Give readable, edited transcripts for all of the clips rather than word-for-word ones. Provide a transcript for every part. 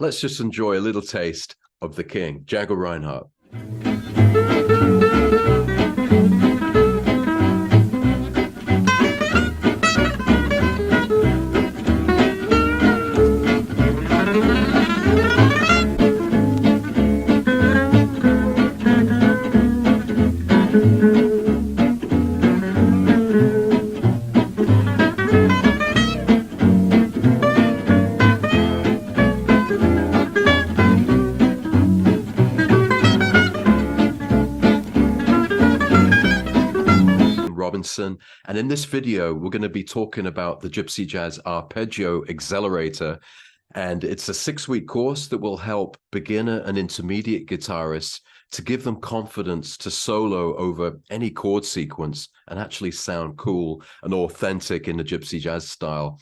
let's just enjoy a little taste of the king, Django Reinhardt. And in this video, we're going to be talking about the Gypsy Jazz Arpeggio Accelerator. And it's a 6-week course that will help beginner and intermediate guitarists to give them confidence to solo over any chord sequence and actually sound cool and authentic in the Gypsy Jazz style.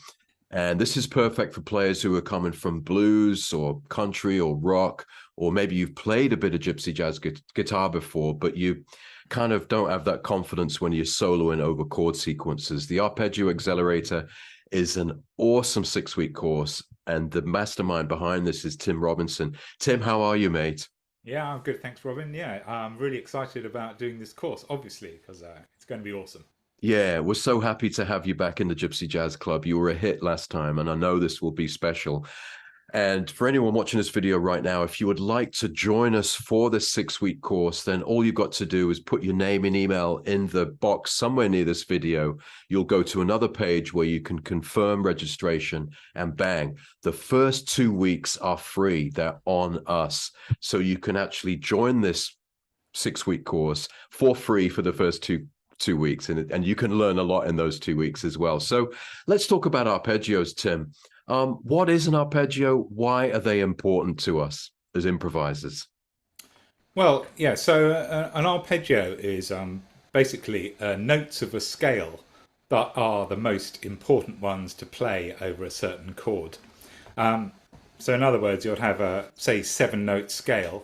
And this is perfect for players who are coming from blues or country or rock, or maybe you've played a bit of Gypsy Jazz guitar before, but you kind of don't have that confidence when you're soloing over chord sequences. The Arpeggio Accelerator is an awesome 6-week course, and the mastermind behind this is Tim Robinson. Tim, how are you, mate? Yeah, I'm good. Thanks, Robin. Yeah, I'm really excited about doing this course, obviously, because it's going to be awesome. Yeah, we're so happy to have you back in the Gypsy Jazz Club. You were a hit last time, and I know this will be special. And for anyone watching this video right now, if you would like to join us for this 6-week course, then all you've got to do is put your name and email in the box somewhere near this video. You'll go to another page where you can confirm registration, and bang, the first 2 weeks are free. They're on us. So you can actually join this 6-week course for free for the first two weeks, and you can learn a lot in those 2 weeks as well. So let's talk about arpeggios, Tim. What is an arpeggio? Why are they important to us as improvisers? Well, yeah, so an arpeggio is basically notes of a scale that are the most important ones to play over a certain chord. So in other words, you'll have a, say, 7-note scale,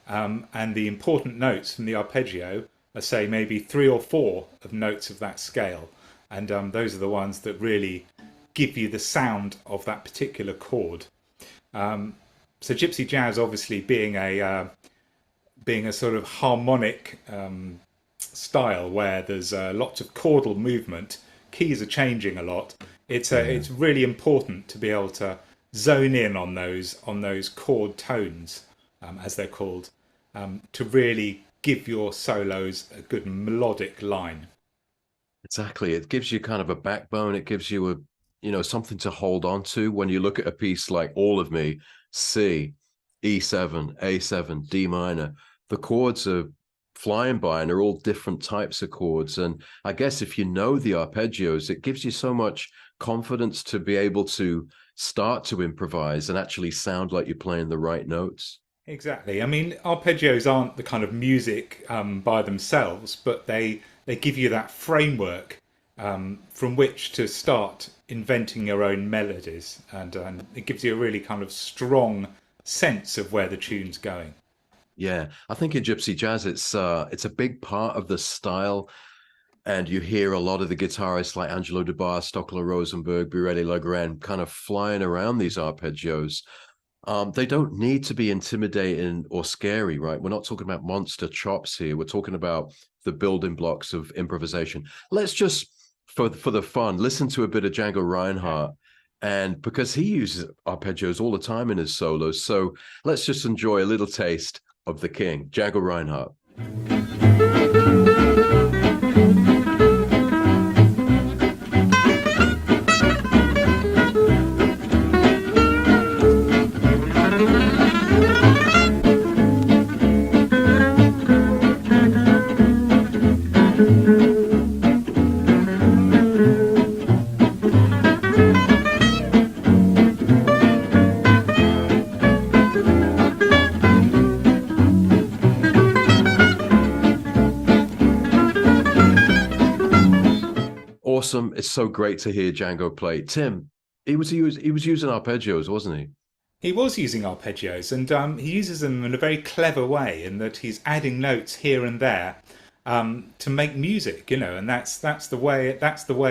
and the important notes from the arpeggio are, say, maybe 3 or 4 of notes of that scale. And those are the ones that really give you the sound of that particular chord. So Gypsy Jazz, obviously being a sort of harmonic style where there's lots of chordal movement, keys are changing a lot. It's really important to be able to zone in on those chord tones, as they're called, to really give your solos a good melodic line. Exactly. It gives you kind of a backbone. It gives you something to hold on to when you look at a piece like All of Me, C, E7, A7, D minor. The chords are flying by, and they're all different types of chords. And I guess if you know the arpeggios, it gives you so much confidence to be able to start to improvise and actually sound like you're playing the right notes. Exactly. I mean, arpeggios aren't the kind of music by themselves, but they give you that framework from which to start inventing your own melodies, and it gives you a really kind of strong sense of where the tune's going. Yeah, I think in Gypsy Jazz, it's a big part of the style, and you hear a lot of the guitarists like Angelo, Debarre, Stochelo Rosenberg, Bireli, Lagrene kind of flying around these arpeggios. They don't need to be intimidating or scary, right? We're not talking about monster chops here. We're talking about the building blocks of improvisation. Let's just, for the fun, listen to a bit of Django Reinhardt, and because he uses arpeggios all the time in his solos. So let's just enjoy a little taste of the king, Django Reinhardt. Awesome. It's so great to hear Django play. Tim, he was using arpeggios, wasn't he? He was using arpeggios, and he uses them in a very clever way in that he's adding notes here and there to make music, and that's the way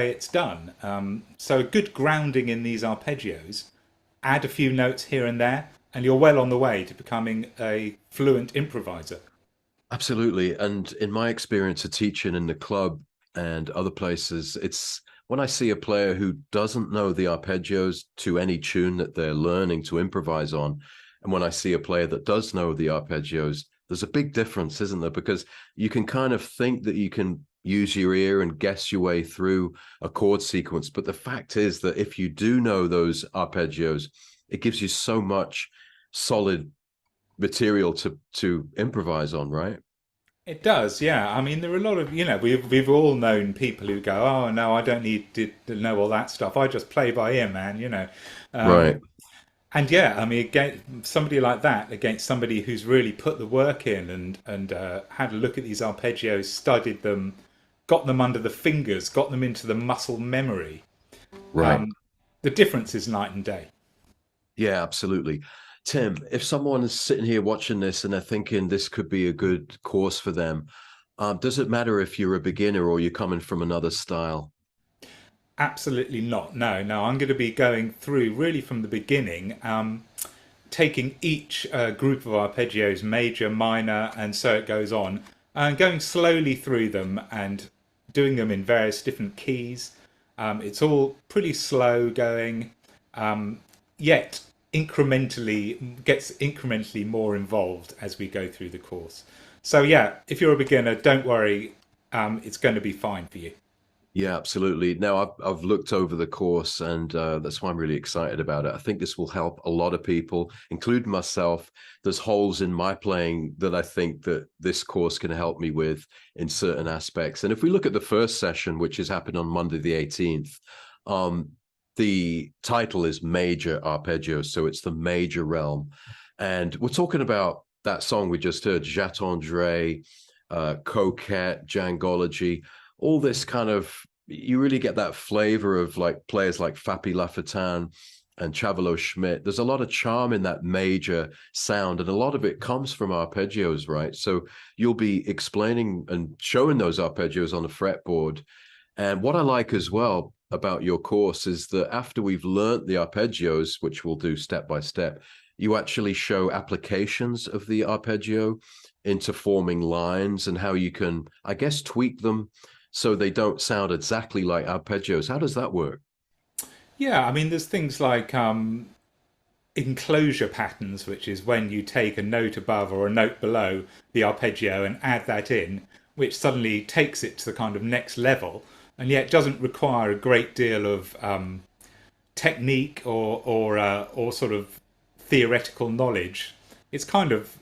it's done. So a good grounding in these arpeggios, add a few notes here and there, and you're well on the way to becoming a fluent improviser. Absolutely. And in my experience of teaching in the club and other places, it's when I see a player who doesn't know the arpeggios to any tune that they're learning to improvise on, and when I see a player that does know the arpeggios, there's a big difference, isn't there? Because you can kind of think that you can use your ear and guess your way through a chord sequence. But the fact is that if you do know those arpeggios, it gives you so much solid material to improvise on, right? It does, yeah. I mean, there are a lot of, we've all known people who go, "Oh no, I don't need to know all that stuff. I just play by ear, man." Right. And yeah, I mean, against somebody like that, against somebody who's really put the work in and had a look at these arpeggios, studied them, got them under the fingers, got them into the muscle memory. Right. The difference is night and day. Yeah, absolutely. Tim, if someone is sitting here watching this and they're thinking this could be a good course for them, does it matter if you're a beginner or you're coming from another style? Absolutely not. No, no. I'm going to be going through really from the beginning, taking each group of arpeggios, major, minor, and so it goes on, and going slowly through them and doing them in various different keys. It's all pretty slow going, yet incrementally gets incrementally more involved as we go through the course. So yeah, if you're a beginner, don't worry, it's going to be fine for you. Yeah, absolutely. Now, I've looked over the course, and that's why I'm really excited about it. I think this will help a lot of people, including myself. There's holes in my playing that I think that this course can help me with in certain aspects. And if we look at the first session, which is happening on Monday the 18th, the title is Major Arpeggio, so it's the major realm. And we're talking about that song we just heard, J'attendrai, Coquette, Jangology, all this kind of, you really get that flavor of like players like Fapi Lafatan and Chavelo Schmidt. There's a lot of charm in that major sound, and a lot of it comes from arpeggios, right? So you'll be explaining and showing those arpeggios on the fretboard. And what I like as well about your course is that after we've learnt the arpeggios, which we'll do step by step, you actually show applications of the arpeggio into forming lines and how you can, I guess, tweak them so they don't sound exactly like arpeggios. How does that work? Yeah, I mean, there's things like enclosure patterns, which is when you take a note above or a note below the arpeggio and add that in, which suddenly takes it to the kind of next level, and yet doesn't require a great deal of technique or sort of theoretical knowledge. It's kind of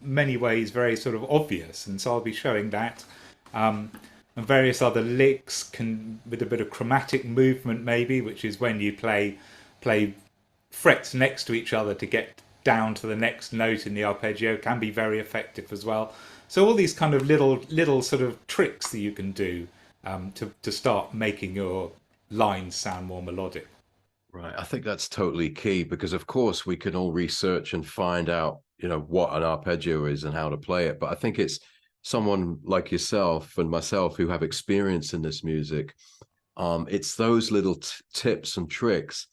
many ways very sort of obvious, and so I'll be showing that. And various other licks can with a bit of chromatic movement maybe, which is when you play frets next to each other to get down to the next note in the arpeggio, can be very effective as well. So all these kind of little sort of tricks that you can do to start making your lines sound more melodic. Right. I think that's totally key because, of course, we can all research and find out, what an arpeggio is and how to play it. But I think it's someone like yourself and myself who have experience in this music. It's those little tips and tricks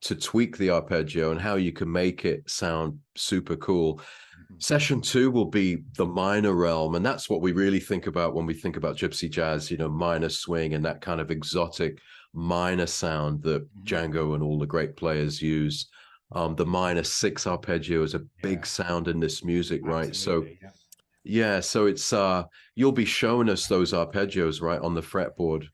to tweak the arpeggio and how you can make it sound super cool. Session 2 will be the minor realm, and that's what we really think about when we think about gypsy jazz, minor swing and that kind of exotic minor sound that Django and all the great players use. The minor 6 arpeggio is a big sound in this music, right? Absolutely, So yeah, so it's you'll be showing us those arpeggios right on the fretboard.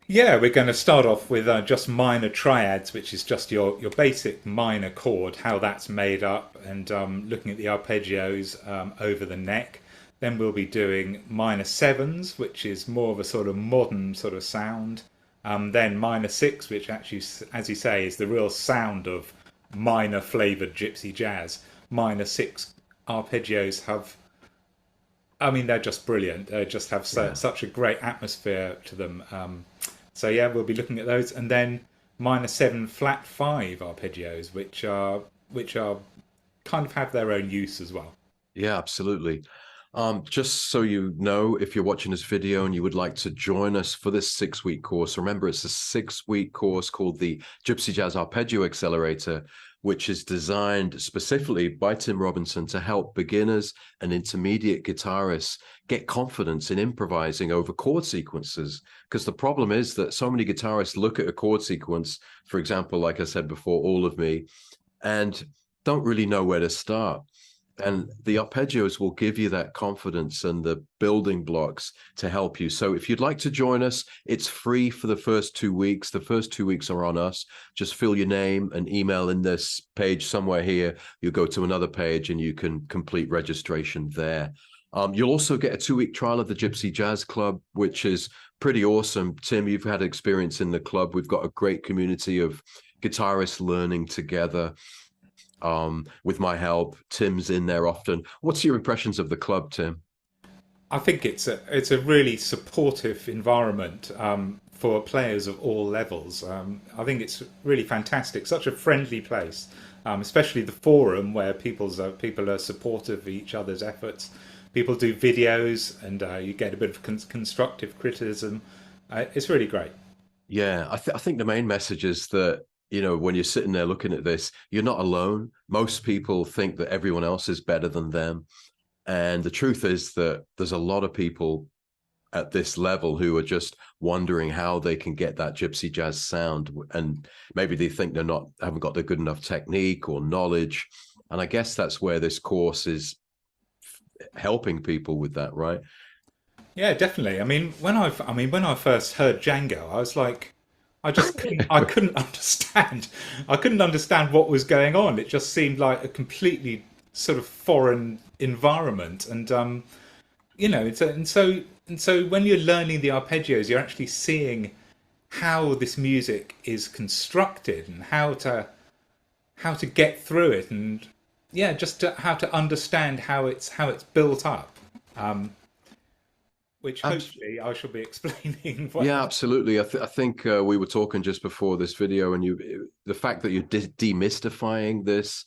yeah, we're going to start off with just minor triads, which is just your basic minor chord, how that's made up, and looking at the arpeggios over the neck. Then we'll be doing minor sevens, which is more of a sort of modern sort of sound. Then minor six, which actually, as you say, is the real sound of minor flavored gypsy jazz. Minor six arpeggios have, I mean, they're just brilliant. They just have such a great atmosphere to them. So yeah, we'll be looking at those, and then minor seven flat five arpeggios, which are kind of have their own use as well. Yeah, absolutely. Just so you know, if you're watching this video and you would like to join us for this 6-week course, remember it's a 6-week course called the Gypsy Jazz Arpeggio Accelerator, which is designed specifically by Tim Robinson to help beginners and intermediate guitarists get confidence in improvising over chord sequences. Because the problem is that so many guitarists look at a chord sequence, for example, like I said before, All of Me, and don't really know where to start. And the arpeggios will give you that confidence and the building blocks to help you. So if you'd like to join us, it's free for the first 2 weeks. The first 2 weeks are on us. Just fill your name and email in this page somewhere here. You'll go to another page and you can complete registration there. You'll also get a 2-week trial of the Gypsy Jazz Club, which is pretty awesome. Tim, you've had experience in the club. We've got a great community of guitarists learning together. With my help, Tim's in there often. What's your impressions of the club, Tim? I think it's a really supportive environment for players of all levels. I think it's really fantastic. Such a friendly place, especially the forum where people are supportive of each other's efforts. People do videos, and you get a bit of constructive criticism. It's really great. Yeah, I think the main message is that, when you're sitting there looking at this, you're not alone. Most people think that everyone else is better than them. And the truth is that there's a lot of people at this level who are just wondering how they can get that gypsy jazz sound. And maybe they think haven't got the good enough technique or knowledge. And I guess that's where this course is helping people with that, right? Yeah, definitely. When I first heard Django, I was like, I couldn't understand. I couldn't understand what was going on. It just seemed like a completely sort of foreign environment, and so when you're learning the arpeggios, you're actually seeing how this music is constructed and how to get through it, and yeah, how to understand how it's built up. Which hopefully I shall be explaining. Yeah, absolutely. I think we were talking just before this video, and the fact that you're demystifying this,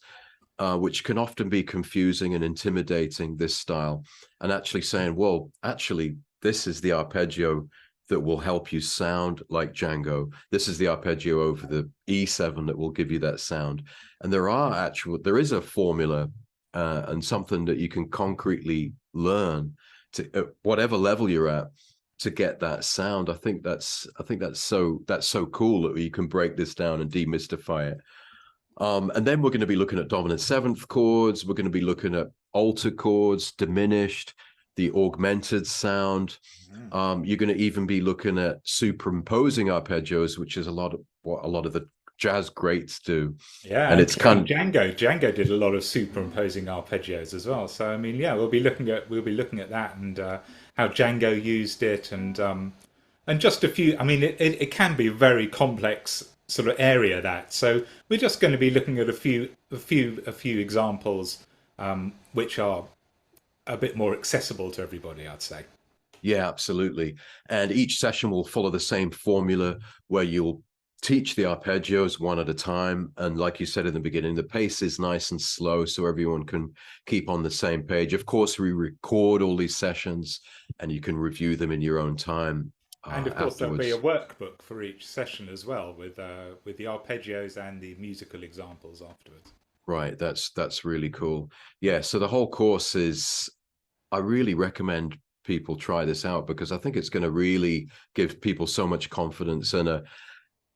which can often be confusing and intimidating, this style, and actually saying, well, actually, this is the arpeggio that will help you sound like Django. This is the arpeggio over the E7 that will give you that sound. And there is a formula and something that you can concretely learn to whatever level you're at to get that sound. I think that's so cool that you can break this down and demystify it. And then we're going to be looking at dominant seventh chords. We're going to be looking at alter chords, diminished, the augmented sound. You're going to even be looking at superimposing arpeggios, which is a lot of what a lot of the jazz greats do. Yeah, and it's kind of Django did a lot of superimposing arpeggios as well. So we'll be looking at that, and how Django used it, and just a few. It can be a very complex sort of area, that. So we're just going to be looking at a few examples, which are a bit more accessible to everybody, I'd say. Yeah, absolutely. And each session will follow the same formula where you'll teach the arpeggios one at a time. And like you said in the beginning, the pace is nice and slow so everyone can keep on the same page. Of course, we record all these sessions and you can review them in your own time. And of course, there'll be a workbook for each session as well, with the arpeggios and the musical examples afterwards. Right, that's really cool. Yeah, so the whole course I really recommend people try this out, because I think it's going to really give people so much confidence, and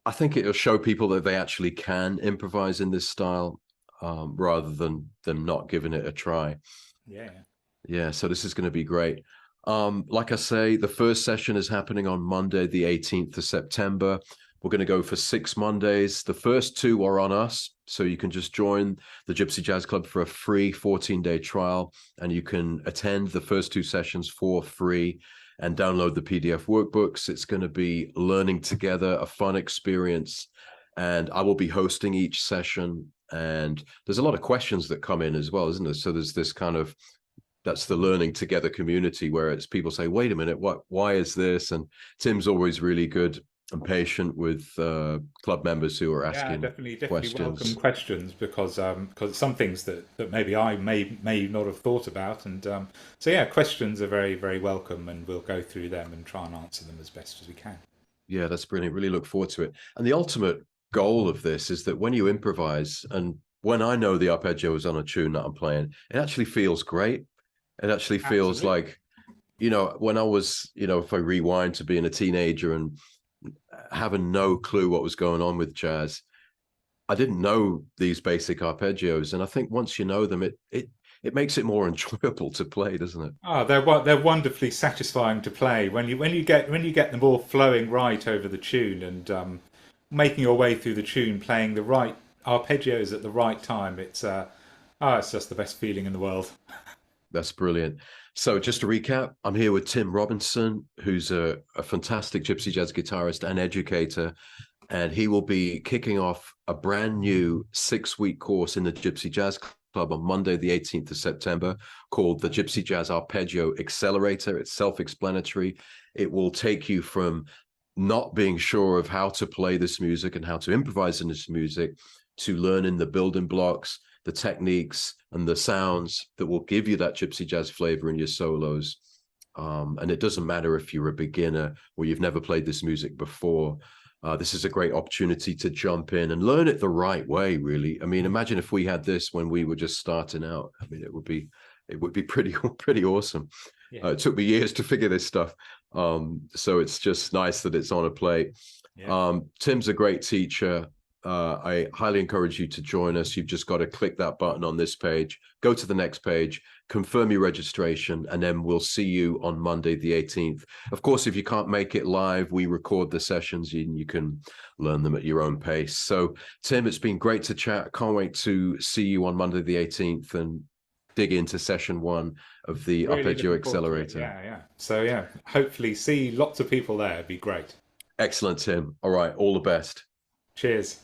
I think it'll show people that they actually can improvise in this style, rather than them not giving it a try. Yeah, so this is going to be great. Like I say, the first session is happening on Monday, the 18th of September. We're going to go for 6 Mondays. The first 2 are on us, so you can just join the Gypsy Jazz Club for a free 14-day trial, and you can attend the first 2 sessions for free and download the PDF workbooks. It's going to be learning together, a fun experience, and I will be hosting each session. And there's a lot of questions that come in as well, isn't there? So there's this kind of, that's the learning together community where it's people say, wait a minute, why is this? And Tim's always really good and patient with club members who are asking definitely questions. Welcome questions, because some things that maybe I may not have thought about, and so yeah, questions are very, very welcome, and we'll go through them and try and answer them as best as we can. Yeah, that's brilliant. Really look forward to it. And the ultimate goal of this is that when you improvise, and when I know the arpeggio is on a tune that I'm playing, it actually feels great. It actually feels Absolutely. like, when I was, if I rewind to being a teenager and having no clue what was going on with jazz, I didn't know these basic arpeggios. And I think once you know them, it makes it more enjoyable to play, doesn't it? Oh, they're wonderfully satisfying to play when you get them all flowing right over the tune and making your way through the tune, playing the right arpeggios at the right time. It's just the best feeling in the world. That's brilliant. So just to recap, I'm here with Tim Robinson, who's a fantastic gypsy jazz guitarist and educator, and he will be kicking off a brand new 6-week course in the Gypsy Jazz Club on Monday, the 18th of September, called the Gypsy Jazz Arpeggio Accelerator. It's self-explanatory. It will take you from not being sure of how to play this music and how to improvise in this music to learning the building blocks, the techniques, and the sounds that will give you that gypsy jazz flavor in your solos. And it doesn't matter if you're a beginner or you've never played this music before. This is a great opportunity to jump in and learn it the right way, really. I mean, imagine if we had this when we were just starting out. I mean, it would be pretty awesome. Yeah, It took me years to figure this stuff. So it's just nice that it's on a plate. yeah. Tim's a great teacher. I highly encourage you to join us. You've just got to click that button on this page, go to the next page, confirm your registration, and then we'll see you on Monday, the 18th. Of course, if you can't make it live, we record the sessions and you can learn them at your own pace. So, Tim, it's been great to chat. Can't wait to see you on Monday, the 18th, and dig into session 1 of the Really Arpeggio looking forward to it. Accelerator. Yeah, yeah. So yeah, hopefully see lots of people there. It'd be great. Excellent, Tim. All right, all the best. Cheers.